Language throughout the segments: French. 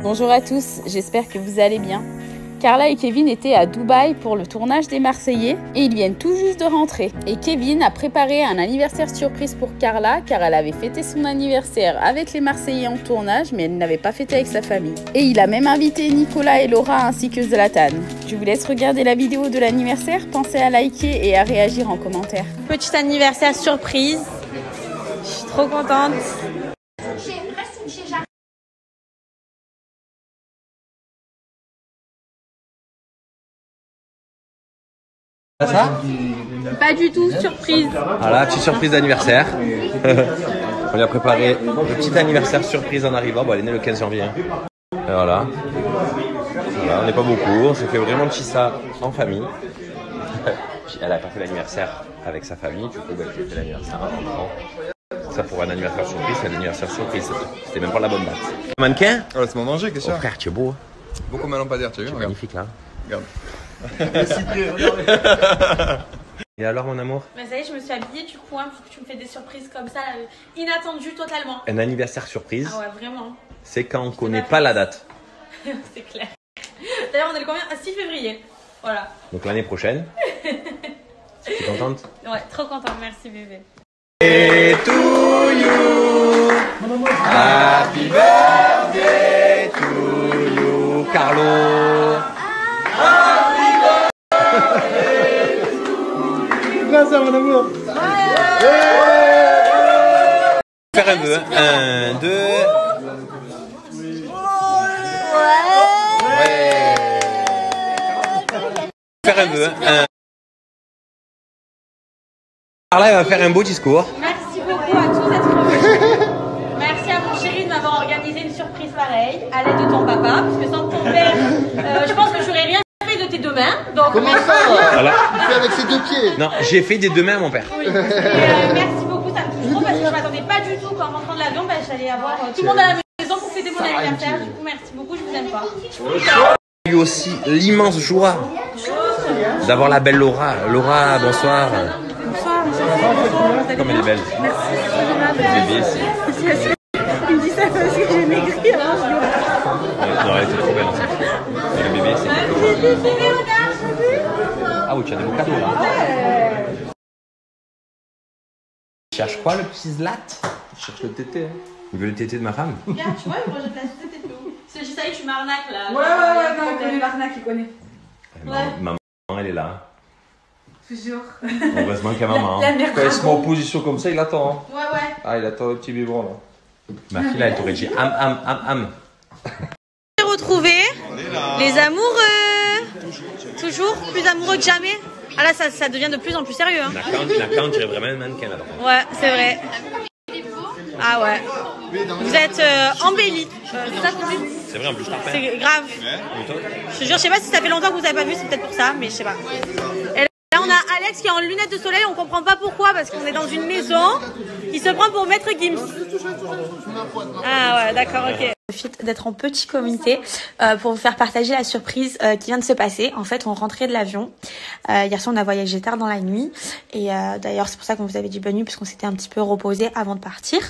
Bonjour à tous, j'espère que vous allez bien. Carla et Kevin étaient à Dubaï pour le tournage des Marseillais et ils viennent tout juste de rentrer. Et Kevin a préparé un anniversaire surprise pour Carla car elle avait fêté son anniversaire avec les Marseillais en tournage mais elle n'avait pas fêté avec sa famille. Et il a même invité Nicolas et Laura ainsi que Zlatan. Je vous laisse regarder la vidéo de l'anniversaire, pensez à liker et à réagir en commentaire. Petit anniversaire surprise, je suis trop contente. Ça Pas du tout surprise. Voilà, petite surprise d'anniversaire. On lui a préparé le petit anniversaire surprise en arrivant. Bon, elle est née le 15 janvier. Et voilà. Voilà, on n'est pas beaucoup. On s'est fait vraiment petit ça en famille. Puis elle a pas fait l'anniversaire avec sa famille. Du coup, elle a fait l'anniversaire en rentrant. Ça pour un anniversaire surprise, c'est un anniversaire surprise. C'était même pas la bonne date. Mannequin. Oh, laisse-moi manger, qu'est-ce que Oh frère, tu es beau. Beaucoup de lampadaires, tu as vu? Regarde. Magnifique là. Regarde. Et alors mon amour? Mais ça y est, je me suis habillée du coup, pour que tu me fais des surprises comme ça, inattendues totalement. Un anniversaire surprise, Ah ouais, vraiment. c'est quand on connaît pas la date. C'est clair. D'ailleurs, on est le combien? À 6 février. Voilà. Donc l'année prochaine. Tu es contente? Ouais, trop contente, merci bébé. Et to you, happy birthday to you, Carlo. Grâce à mon amour. Faire un vœu, 1, 2. Ouais. Faire un vœu, 1. Carla, elle va faire un beau discours. Merci beaucoup à tous d'être venus. Merci à mon chéri de m'avoir organisé une surprise pareille, à l'aide de ton papa, parce que sans ton père, je pense que j'aurais rien fait de tes deux mains. Donc, comment ça? Voilà. Il fait avec ses deux pieds. Non, j'ai fait des deux mains à mon père. Oui. Et, merci beaucoup, ça me touche trop parce que je m'attendais pas du tout qu'en rentrant de l'avion, j'allais avoir tout le monde à la maison pour fêter mon anniversaire. Du coup, merci beaucoup, je vous aime pas. J'ai eu aussi l'immense joie d'avoir la belle Laura. Laura, bonsoir. Bonsoir. Comme elle est belle. Merci. Le bébé ici. Il me dit ça parce que j'ai maigri. Non, elle était trop belle ensemble. Et le bébé, c'est. Ah oui, tu as des beaux cadeaux là. Tu cherches quoi le petit Zlat? Je cherche le tété. Hein. Il veut le tété de ma femme? Regarde, tu vois, moi je place tout et tout. C'est juste ça, tu m'arnaques là. Ouais, non, il connaît l'arnaque, il connaît. Maman, elle est là. Toujours. Heureusement qu'il y a maman. Quand il se met en position comme ça, il attend. Hein. Ouais. Ah, il attend le petit biberon là. Ma fille là, elle t'aurait dit am. Retrouver les amoureux. Toujours plus amoureux que jamais. Ah là, ça devient de plus en plus sérieux. Hein. Lacan, on dirait vraiment un mannequin là. Ouais, c'est vrai. Ah ouais. Vous êtes embellis. C'est ça qu'on dit? C'est vrai en plus, je t'en C'est grave. Je te jure, je sais pas si ça fait longtemps que vous avez pas vu, c'est peut-être pour ça, mais je sais pas. Et là, on a Alex qui est en lunettes de soleil, on comprend pas pourquoi, parce qu'on est dans une maison. Il se prend pour Maître Gims. Ah ouais, d'accord, ok. D'être en petit comité pour vous faire partager la surprise qui vient de se passer. En fait, on rentrait de l'avion. Hier soir, on a voyagé tard dans la nuit. Et d'ailleurs, c'est pour ça qu'on vous avait dit bonne nuit, puisqu'on s'était un petit peu reposé avant de partir.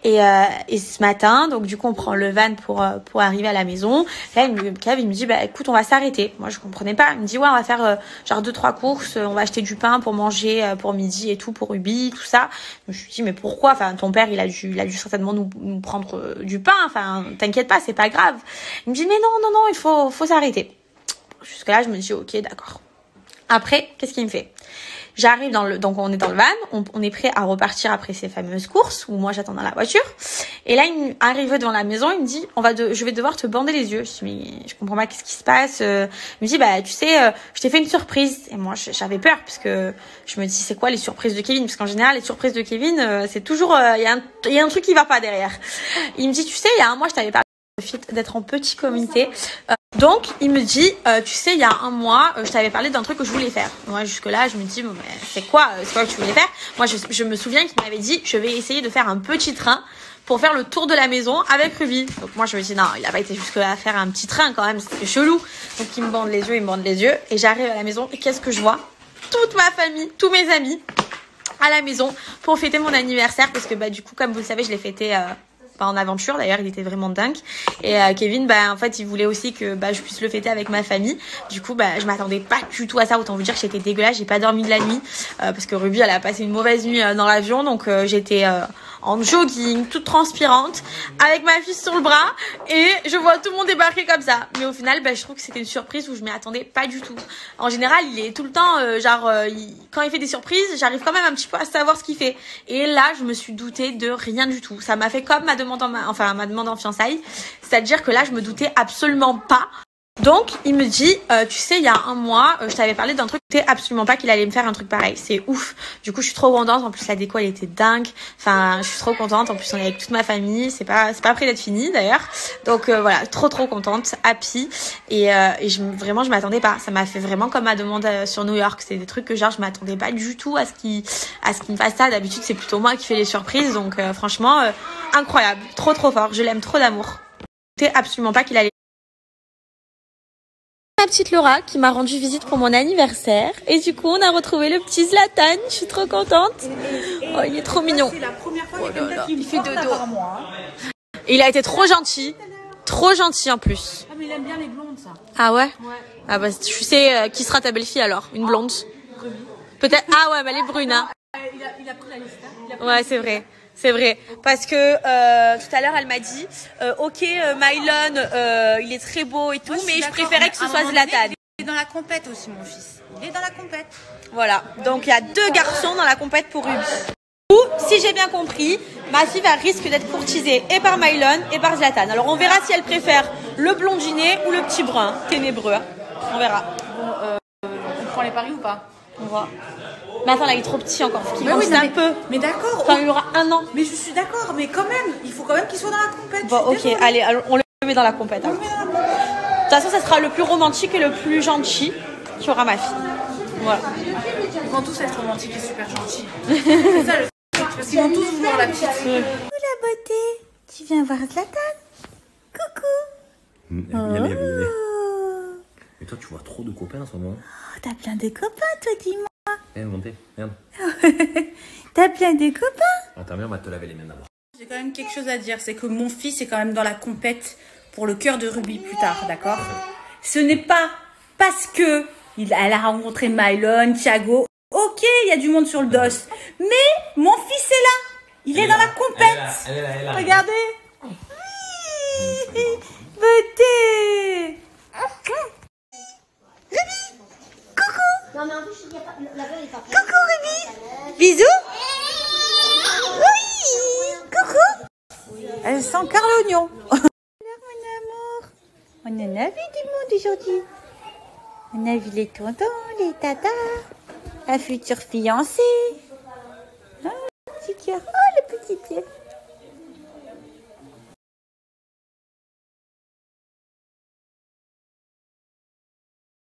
Et ce matin, donc du coup, on prend le van pour arriver à la maison. Là, il me dit, bah écoute, on va s'arrêter. Moi, je comprenais pas. Il me dit, ouais, on va faire genre 2-3 courses. On va acheter du pain pour manger pour midi et tout, pour Ruby, tout ça. Je me suis dit, mais pourquoi? Enfin, ton père, il a dû certainement nous prendre du pain. Enfin, t'inquiète pas, c'est pas grave. Il me dit, mais non, il faut s'arrêter. Jusque là, je me dis, ok, d'accord. Après, qu'est-ce qu'il me fait? J'arrive donc on est dans le van, on est prêt à repartir après ces fameuses courses où moi j'attends dans la voiture. Et là, il arrive devant la maison, il me dit, je vais devoir te bander les yeux. Je dis, mais je comprends pas, qu'est-ce qui se passe? Il me dit, bah tu sais, je t'ai fait une surprise. Et moi, j'avais peur parce que je me dis, c'est quoi les surprises de Kevin? Parce qu'en général, les surprises de Kevin, c'est toujours, il y a un truc qui va pas derrière. Il me dit, tu sais, il y a un mois, je t'avais parlé d'être en petit comité. Donc, il me dit, tu sais, il y a un mois, je t'avais parlé d'un truc que je voulais faire. Moi, jusque-là, je me dis, bon, c'est quoi que tu voulais faire? Moi, je me souviens qu'il m'avait dit, je vais essayer de faire un petit train pour faire le tour de la maison avec Ruby. Donc, moi, je me dis, non, il a pas été jusque-là à faire un petit train quand même, c'est chelou. Donc, il me bande les yeux, et j'arrive à la maison, et qu'est-ce que je vois? Toute ma famille, tous mes amis à la maison pour fêter mon anniversaire, parce que, bah, du coup, comme vous le savez, je l'ai fêté en aventure. D'ailleurs, il était vraiment dingue. Et Kevin, en fait, il voulait aussi que je puisse le fêter avec ma famille. Du coup, je m'attendais pas du tout à ça. Autant vous dire que j'étais dégueulasse. J'ai pas dormi de la nuit parce que Ruby, elle a passé une mauvaise nuit dans l'avion. Donc, j'étais en jogging, toute transpirante, avec ma fille sur le bras, et je vois tout le monde débarquer comme ça. Mais au final, je trouve que c'était une surprise où je m'y attendais pas du tout. En général, il est tout le temps, quand il fait des surprises, j'arrive quand même un petit peu à savoir ce qu'il fait. Et là, je me suis doutée de rien du tout. Ça m'a fait comme ma demande en fiançailles. C'est-à-dire que là, je me doutais absolument pas. Donc, il me dit, tu sais, il y a un mois, je t'avais parlé d'un truc, tu sais absolument pas qu'il allait me faire un truc pareil. C'est ouf. Du coup, je suis trop contente. En plus, la déco, elle était dingue. Enfin, je suis trop contente. En plus, on est avec toute ma famille. C'est pas près d'être fini, d'ailleurs. Donc, voilà, trop contente, happy. Et vraiment, je m'attendais pas. Ça m'a fait vraiment comme ma demande sur New York. C'est des trucs que, je m'attendais pas du tout à ce qu'il me fasse ça. D'habitude, c'est plutôt moi qui fais les surprises. Donc, franchement, incroyable. Trop fort. Je l'aime trop d'amour. Tu sais absolument pas qu'il allait. Ma petite Laura qui m'a rendu visite pour mon anniversaire et du coup on a retrouvé le petit Zlatan, je suis trop contente. Oh, il est trop mignon. C'est la première fois il fait dodo. Et il a été trop gentil en plus. Ah mais il aime bien les blondes ça. Ah ouais. Ah tu sais qui sera ta belle-fille alors, une blonde. Peut-être. Ah ouais, elle est brune hein. Il a pris la liste. Ouais, c'est vrai. C'est vrai, parce que tout à l'heure elle m'a dit ok Mylon il est très beau et tout, mais je préférais que ce soit Zlatan. Il est dans la compète aussi mon fils. Il est dans la compète. Voilà, donc il y a 2 garçons dans la compète pour Ruby. Ou si j'ai bien compris, ma fille risque d'être courtisée et par Mylon et par Zlatan. Alors on verra si elle préfère le blondinet ou le petit brun ténébreux. On verra. Bon, on prend les paris ou pas? On voit. Mais attends, là il est trop petit encore, faut qu'il oui, un peu. Mais d'accord. Enfin, il aura 1 an. Mais je suis d'accord, mais quand même, il faut quand même qu'il soit dans la compète. Bon, ok, allez, on le met dans la compète. De toute façon, ça sera le plus romantique et le plus gentil qui aura ma fille. Voilà. Ils vont tous être romantiques et super gentils. C'est ça le truc, parce qu'ils vont tous vouloir la petite. Coucou la beauté, tu viens voir Zlatan? Coucou. Viens. Mais toi, tu vois trop de copains en ce moment. Oh, t'as plein de copains toi, dis-moi. Viens, montez, viens. T'as plein de copains. Attends, viens, on va te laver les mains d'abord. J'ai quand même quelque chose à dire, c'est que mon fils est quand même dans la compète pour le cœur de Ruby plus tard, d'accord? Ce n'est pas parce que elle a rencontré Mylon, Thiago. Ok, il y a du monde sur le dos, mais mon fils est là. Il est dans la compète. Elle est là. Regardez. Oui, beauté. Non mais en plus il y a pas, la gueule est pas prête. Coucou Ruby. Bisous. Oui. Coucou. Elle sent car l'oignon. Alors mon amour, on en a vu du monde aujourd'hui. On a vu les tontons, les tatas, la future fiancée. Oh, le petit cœur. Oh, le petit pied.